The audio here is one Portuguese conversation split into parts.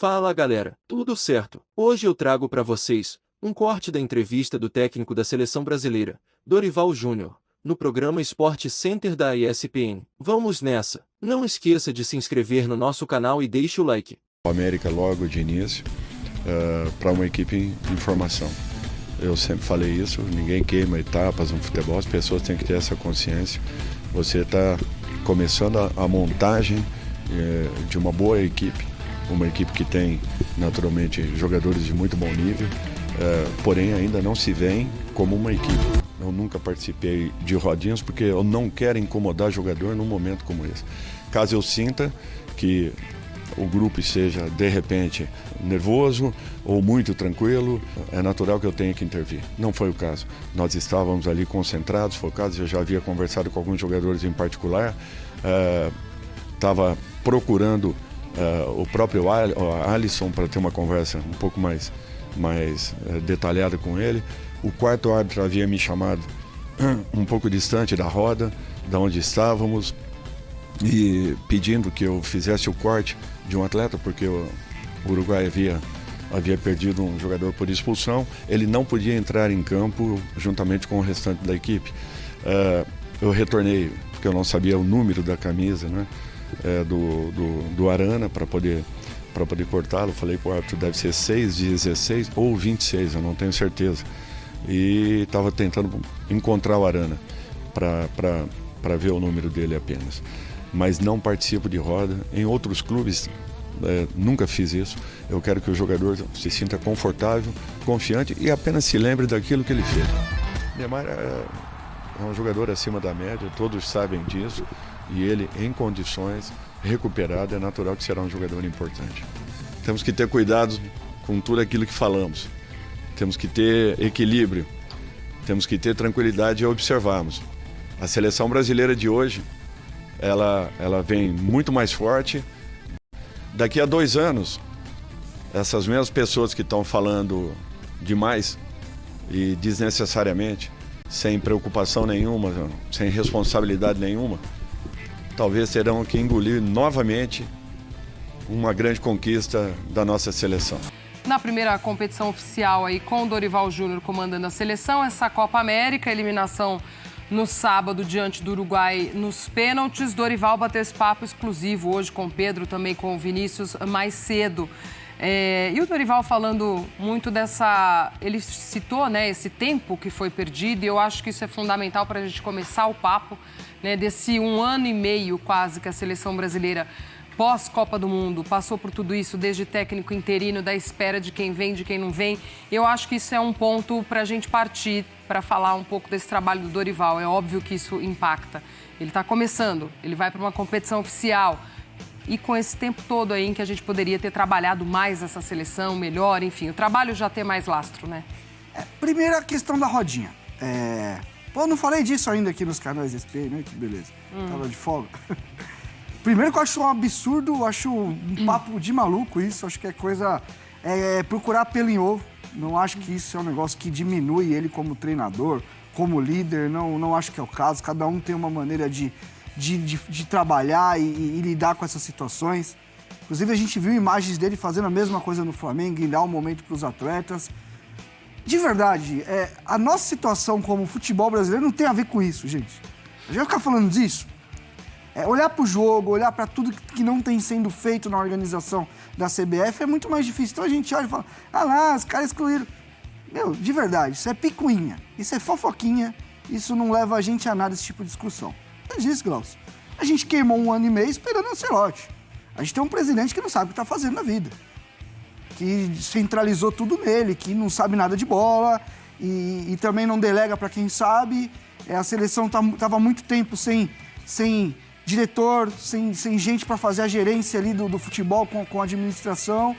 Fala galera, tudo certo? Hoje eu trago para vocês um corte da entrevista do técnico da seleção brasileira, Dorival Júnior, no programa Sport Center da ESPN. Vamos nessa! Não esqueça de se inscrever no nosso canal e deixe o like. O América logo de início para uma equipe em formação. Eu sempre falei isso, ninguém queima etapas no futebol, as pessoas têm que ter essa consciência. Você está começando a montagem de uma boa equipe, uma equipe que tem naturalmente jogadores de muito bom nível, porém ainda não se veem como uma equipe. Eu nunca participei de rodinhas porque eu não quero incomodar jogador num momento como esse. Caso eu sinta que o grupo seja de repente nervoso ou muito tranquilo, é natural que eu tenha que intervir. Não foi o caso. Nós estávamos ali concentrados, focados. Eu já havia conversado com alguns jogadores em particular, estava procurando o próprio Alisson para ter uma conversa um pouco mais detalhada com ele. O quarto árbitro havia me chamado um pouco distante da roda, da onde estávamos, e pedindo que eu fizesse o corte de um atleta, porque o Uruguai havia perdido um jogador por expulsão. Ele não podia entrar em campo juntamente com o restante da equipe. Eu retornei, porque eu não sabia o número da camisa, né, do Arana, para poder cortá-lo. Falei para o árbitro, deve ser 6, 16 ou 26, eu não tenho certeza. E estava tentando encontrar o Arana para ver o número dele apenas. Mas não participo de roda. Em outros clubes, nunca fiz isso. Eu quero que o jogador se sinta confortável, confiante e apenas se lembre daquilo que ele fez. Neymar é um jogador acima da média, todos sabem disso, e ele, em condições, recuperado, é natural que será um jogador importante. Temos que ter cuidado com tudo aquilo que falamos. Temos que ter equilíbrio, temos que ter tranquilidade e observarmos. A seleção brasileira de hoje, ela vem muito mais forte. Daqui a 2 anos, essas mesmas pessoas que estão falando demais e desnecessariamente, sem preocupação nenhuma, sem responsabilidade nenhuma, talvez terão que engolir novamente uma grande conquista da nossa seleção. Na primeira competição oficial aí com o Dorival Júnior comandando a seleção, essa Copa América, eliminação no sábado diante do Uruguai nos pênaltis. Dorival bateu esse papo exclusivo hoje com o Pedro, também com o Vinícius mais cedo. E o Dorival falando muito dessa... Ele citou, né, esse tempo que foi perdido, e eu acho que isso é fundamental para a gente começar o papo, né, desse 1 ano e meio quase que a seleção brasileira pós-Copa do Mundo passou por tudo isso, desde técnico interino, da espera de quem vem, de quem não vem. Eu acho que isso é um ponto para a gente partir, para falar um pouco desse trabalho do Dorival. É óbvio que isso impacta. Ele está começando, ele vai para uma competição oficial. E com esse tempo todo aí em que a gente poderia ter trabalhado mais essa seleção, melhor, enfim, o trabalho já ter mais lastro, né? Primeiro a questão da rodinha. Pô, não falei disso ainda aqui nos canais SP, né? Que beleza. Tava de folga. Primeiro que eu acho um absurdo, acho um papo de maluco isso. Acho que é coisa... procurar pelo em ovo. Não acho que isso é um negócio que diminui ele como treinador, como líder. Não acho que é o caso. Cada um tem uma maneira de trabalhar e lidar com essas situações. Inclusive, a gente viu imagens dele fazendo a mesma coisa no Flamengo, em dar um momento para os atletas. De verdade, a nossa situação como futebol brasileiro não tem a ver com isso, gente. A gente vai ficar falando disso? Olhar para o jogo, olhar para tudo que não tem sendo feito na organização da CBF é muito mais difícil. Então a gente olha e fala, lá, os caras excluíram. Meu, de verdade, isso é picuinha, isso é fofoquinha, isso não leva a gente a nada, esse tipo de discussão. É disso, Glaucio. A gente queimou 1 ano e meio esperando o Ancelotti. A gente tem um presidente que não sabe o que está fazendo na vida, que centralizou tudo nele, que não sabe nada de bola e também não delega para quem sabe. A seleção estava há muito tempo sem diretor, sem gente para fazer a gerência ali do futebol com a administração.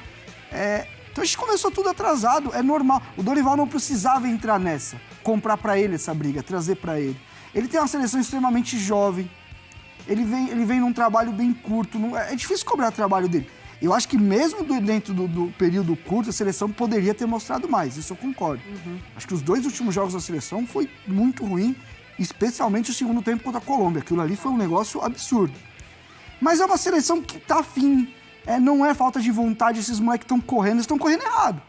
Então a gente começou tudo atrasado, é normal. O Dorival não precisava entrar nessa, comprar para ele essa briga, trazer para ele. Ele tem uma seleção extremamente jovem, ele vem num trabalho bem curto, é difícil cobrar o trabalho dele. Eu acho que mesmo dentro do período curto, a seleção poderia ter mostrado mais, isso eu concordo. Acho que os 2 últimos jogos da seleção foi muito ruim, especialmente o segundo tempo contra a Colômbia. Aquilo ali foi um negócio absurdo. Mas é uma seleção que está afim não é falta de vontade, esses moleques estão correndo errado.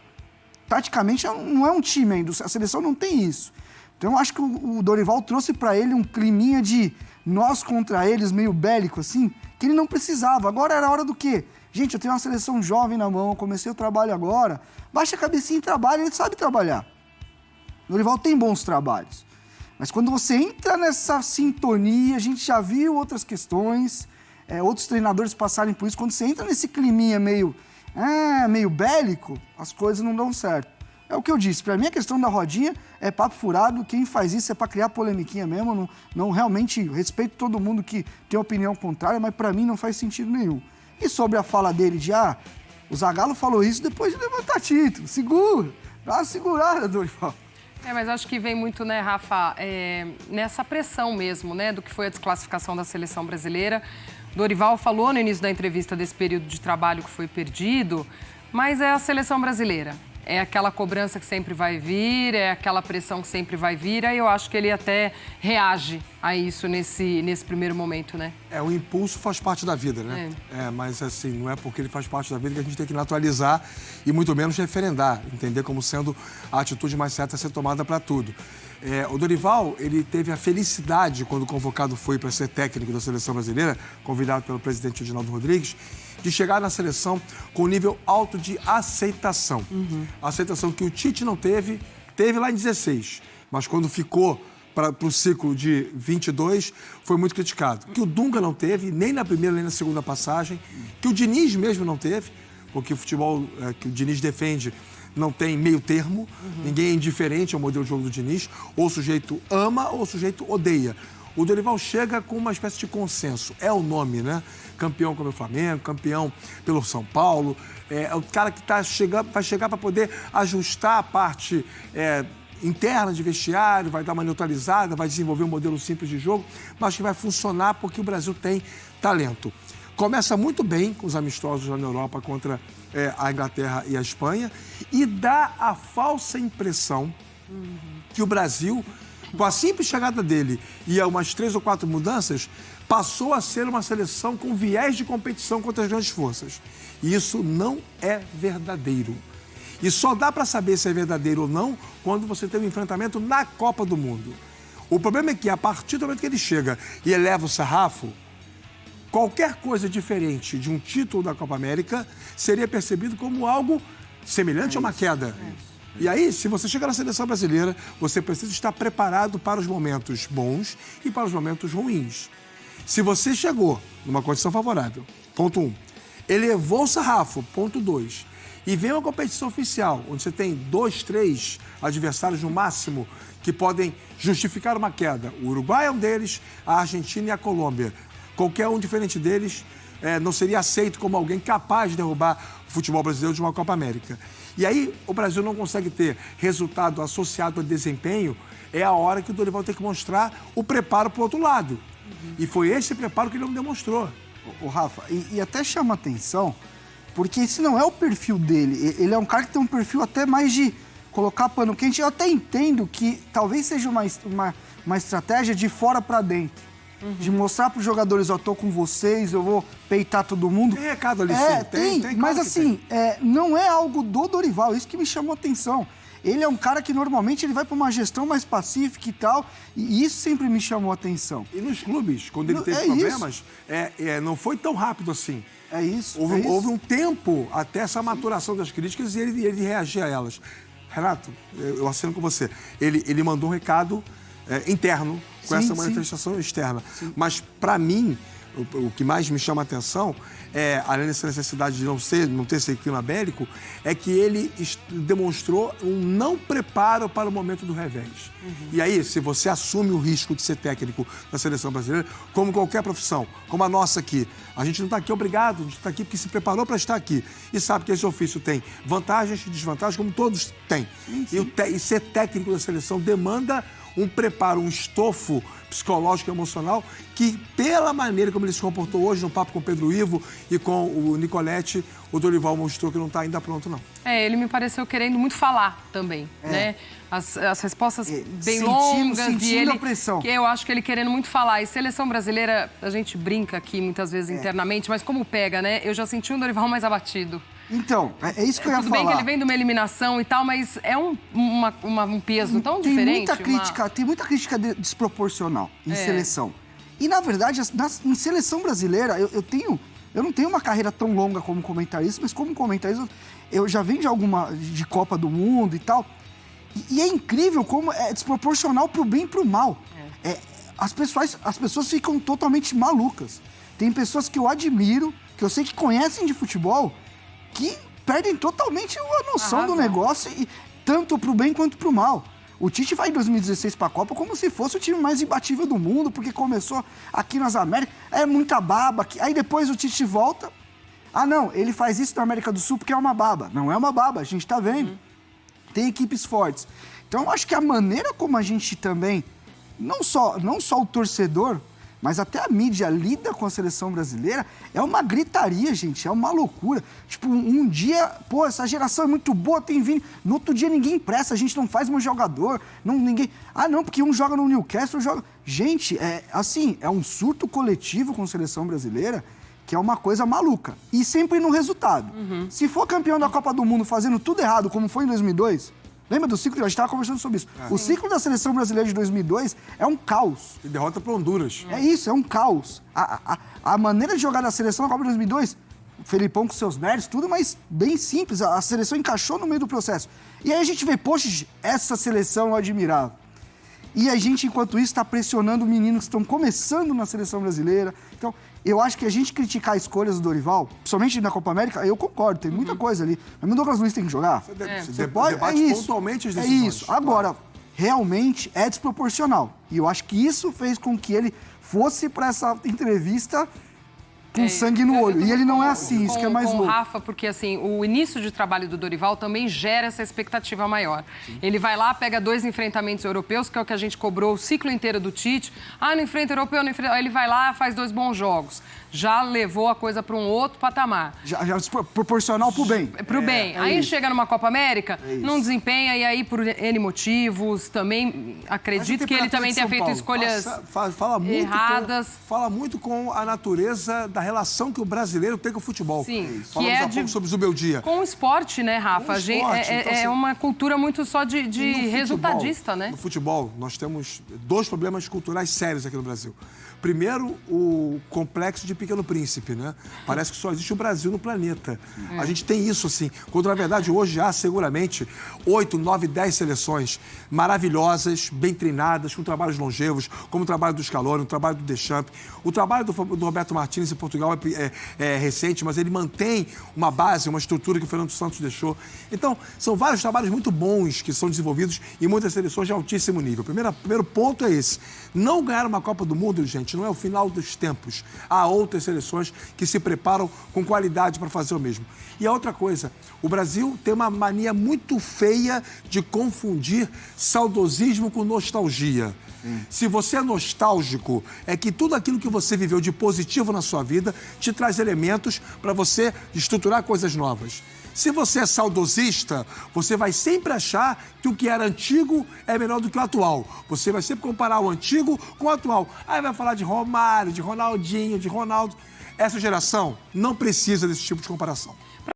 Taticamente não é um time ainda, a seleção não tem isso. Então eu acho que o Dorival trouxe para ele um climinha de nós contra eles, meio bélico assim, que ele não precisava. Agora era a hora do quê? Gente, eu tenho uma seleção jovem na mão, comecei o trabalho agora, baixa a cabecinha e trabalha, ele sabe trabalhar. O Dorival tem bons trabalhos. Mas quando você entra nessa sintonia, a gente já viu outras questões, outros treinadores passarem por isso, quando você entra nesse climinha meio bélico, as coisas não dão certo. É o que eu disse, para mim a questão da rodinha é papo furado, quem faz isso é para criar polemiquinha mesmo, não realmente respeito todo mundo que tem opinião contrária, mas para mim não faz sentido nenhum. E sobre a fala dele de, o Zagallo falou isso depois de levantar título, segura, dá uma segurada, Dorival. Mas acho que vem muito, né, Rafa, nessa pressão mesmo, né, do que foi a desclassificação da seleção brasileira. Dorival falou no início da entrevista desse período de trabalho que foi perdido, mas é a seleção brasileira. É aquela cobrança que sempre vai vir, é aquela pressão que sempre vai vir, aí eu acho que ele até reage a isso nesse primeiro momento, né? O impulso faz parte da vida, né? Mas assim, não é porque ele faz parte da vida que a gente tem que naturalizar e muito menos referendar, entender como sendo a atitude mais certa a ser tomada para tudo. O Dorival, ele teve a felicidade, quando convocado foi para ser técnico da seleção brasileira, convidado pelo presidente Reginaldo Rodrigues, de chegar na seleção com um nível alto de aceitação. A aceitação que o Tite não teve lá em 16, mas quando ficou para o ciclo de 22, foi muito criticado. Que o Dunga não teve, nem na primeira nem na segunda passagem, que o Diniz mesmo não teve, porque o futebol que o Diniz defende não tem meio termo, ninguém é indiferente ao modelo de jogo do Diniz, ou o sujeito ama ou o sujeito odeia. O Dorival chega com uma espécie de consenso, é o nome, né? Campeão pelo Flamengo, campeão pelo São Paulo, é o cara que vai chegar para poder ajustar a parte interna de vestiário, vai dar uma neutralizada, vai desenvolver um modelo simples de jogo, mas que vai funcionar porque o Brasil tem talento. Começa muito bem com os amistosos lá na Europa contra a Inglaterra e a Espanha e dá a falsa impressão que o Brasil, com a simples chegada dele e umas 3 ou 4 mudanças, passou a ser uma seleção com viés de competição contra as grandes forças. E isso não é verdadeiro. E só dá para saber se é verdadeiro ou não quando você tem um enfrentamento na Copa do Mundo. O problema é que, a partir do momento que ele chega e eleva o sarrafo, qualquer coisa diferente de um título da Copa América seria percebido como algo semelhante a uma queda. E aí, se você chega na seleção brasileira, você precisa estar preparado para os momentos bons e para os momentos ruins. Se você chegou numa condição favorável, ponto 1, elevou o sarrafo, ponto 2, e vem uma competição oficial, onde você tem 2, 3 adversários no máximo que podem justificar uma queda. O Uruguai é um deles, a Argentina e a Colômbia. Qualquer um diferente deles não seria aceito como alguém capaz de derrubar o futebol brasileiro de uma Copa América. E aí o Brasil não consegue ter resultado associado a desempenho, é a hora que o Dorival tem que mostrar o preparo para o outro lado. E foi esse preparo que ele não demonstrou. O Rafa, e até chama atenção, porque esse não é o perfil dele. Ele é um cara que tem um perfil até mais de colocar pano quente. Eu até entendo que talvez seja uma estratégia de fora para dentro. De mostrar para os jogadores, eu tô com vocês, eu vou peitar todo mundo. Tem recado ali, sim. Tem, mas assim, não é algo do Dorival, isso que me chamou a atenção. Ele é um cara que normalmente ele vai para uma gestão mais pacífica e tal, e isso sempre me chamou a atenção. E nos clubes, quando ele teve problemas, não foi tão rápido assim. É isso. Houve um tempo até essa maturação das críticas e ele reagia a elas. Renato, eu assino com você. Ele mandou um recado interno com essa manifestação externa. Sim. Mas, para mim, o que mais me chama a atenção, além dessa necessidade de não ter esse clima bélico, é que ele demonstrou um não preparo para o momento do revés. E aí, se você assume o risco de ser técnico da seleção brasileira, como qualquer profissão, como a nossa aqui, a gente não está aqui obrigado, a gente está aqui porque se preparou para estar aqui. E sabe que esse ofício tem vantagens e desvantagens, como todos têm. E ser técnico da seleção demanda um preparo, um estofo psicológico e emocional que, pela maneira como ele se comportou hoje no papo com o Pedro Ivo e com o Nicoletti, o Dorival mostrou que não está ainda pronto, não. Ele me pareceu querendo muito falar também, né? As respostas bem longas sentindo e ele, a pressão. que eu acho que ele querendo muito falar. E seleção brasileira, a gente brinca aqui muitas vezes internamente, mas como pega, né? Eu já senti um Dorival mais abatido. Então, é isso que eu ia Tudo falar. bem que ele vem de uma eliminação e tal, mas é um peso tão Tem diferente. Tem muita crítica desproporcional em seleção. E, na verdade, em seleção brasileira, eu não tenho uma carreira tão longa como comentarista, mas como comentarista, eu já venho de Copa do Mundo e tal. E é incrível como é desproporcional pro bem e pro mal. As pessoas ficam totalmente malucas. Tem pessoas que eu admiro, que eu sei que conhecem de futebol, que perdem totalmente a noção do negócio, e tanto pro bem quanto pro mal. O Tite vai em 2016 pra Copa como se fosse o time mais imbatível do mundo, porque começou aqui nas Américas, é muita baba. Aí depois o Tite volta, não, ele faz isso na América do Sul porque é uma baba. Não é uma baba, a gente tá vendo. Tem equipes fortes. Então eu acho que a maneira como a gente também, não só o torcedor, mas até a mídia lida com a seleção brasileira, é uma gritaria, gente, é uma loucura. Tipo, um dia, essa geração é muito boa, tem vindo. No outro dia ninguém presta, a gente não faz um jogador, ninguém... não, porque um joga no Newcastle, joga... Gente, é um surto coletivo com a seleção brasileira, que é uma coisa maluca. E sempre no resultado. Se for campeão da Copa do Mundo fazendo tudo errado, como foi em 2002... Lembra do ciclo? A gente estava conversando sobre isso. O ciclo da seleção brasileira de 2002 é um caos. E derrota para Honduras. É isso, é um caos. A maneira de jogar da seleção na Copa de 2002, o Felipão com seus méritos, tudo, mas bem simples. A seleção encaixou no meio do processo. E aí a gente vê, poxa, essa seleção eu admirava. E a gente, enquanto isso, está pressionando meninos que estão começando na seleção brasileira. Então, eu acho que a gente criticar escolhas do Dorival, principalmente na Copa América, eu concordo, tem muita coisa ali. Mas o Douglas Luiz tem que jogar. Você pode, debate pontualmente as decisões. É isso. Agora, realmente é desproporcional. E eu acho que isso fez com que ele fosse para essa entrevista com sangue no olho. E ele não é assim, isso que é mais louco. Com o Rafa, porque assim, o início de trabalho do Dorival também gera essa expectativa maior. Ele vai lá, pega 2 enfrentamentos europeus, que é o que a gente cobrou o ciclo inteiro do Tite. Não enfrenta europeu, não enfrenta... Aí ele vai lá, faz 2 bons jogos. Já levou a coisa para um outro patamar. Já proporcional pro bem. Pro bem. Aí chega numa Copa América, não desempenha, e aí por N motivos, também acredito que ele também tenha feito escolhas erradas. Fala muito com a natureza da relação que o brasileiro tem com o futebol. Sim. Falamos há pouco sobre o Zubeldia. Com o esporte, né, Rafa? Com o esporte, então, assim, uma cultura muito só de resultadista, né? No futebol, nós temos 2 problemas culturais sérios aqui no Brasil. Primeiro, o complexo de Pequeno Príncipe, né? Parece que só existe o Brasil no planeta. A gente tem isso, assim. Quando, na verdade, hoje há seguramente 8, 9, 10 seleções maravilhosas, bem treinadas, com trabalhos longevos, como o trabalho do Scaloni, o trabalho do Deschamps. O trabalho do Roberto Martínez em Portugal é recente, mas ele mantém uma base, uma estrutura que o Fernando Santos deixou. Então, são vários trabalhos muito bons que são desenvolvidos em muitas seleções de altíssimo nível. Primeiro ponto é esse. Não ganhar uma Copa do Mundo, gente, não é o final dos tempos. Há outras seleções que se preparam com qualidade para fazer o mesmo. E a outra coisa, o Brasil tem uma mania muito feia de confundir saudosismo com nostalgia. Se você é nostálgico, é que tudo aquilo que você viveu de positivo na sua vida te traz elementos para você estruturar coisas novas. Se você é saudosista, você vai sempre achar que o que era antigo é melhor do que o atual. Você vai sempre comparar o antigo com o atual. Aí vai falar de Romário, de Ronaldinho, de Ronaldo. Essa geração não precisa desse tipo de comparação.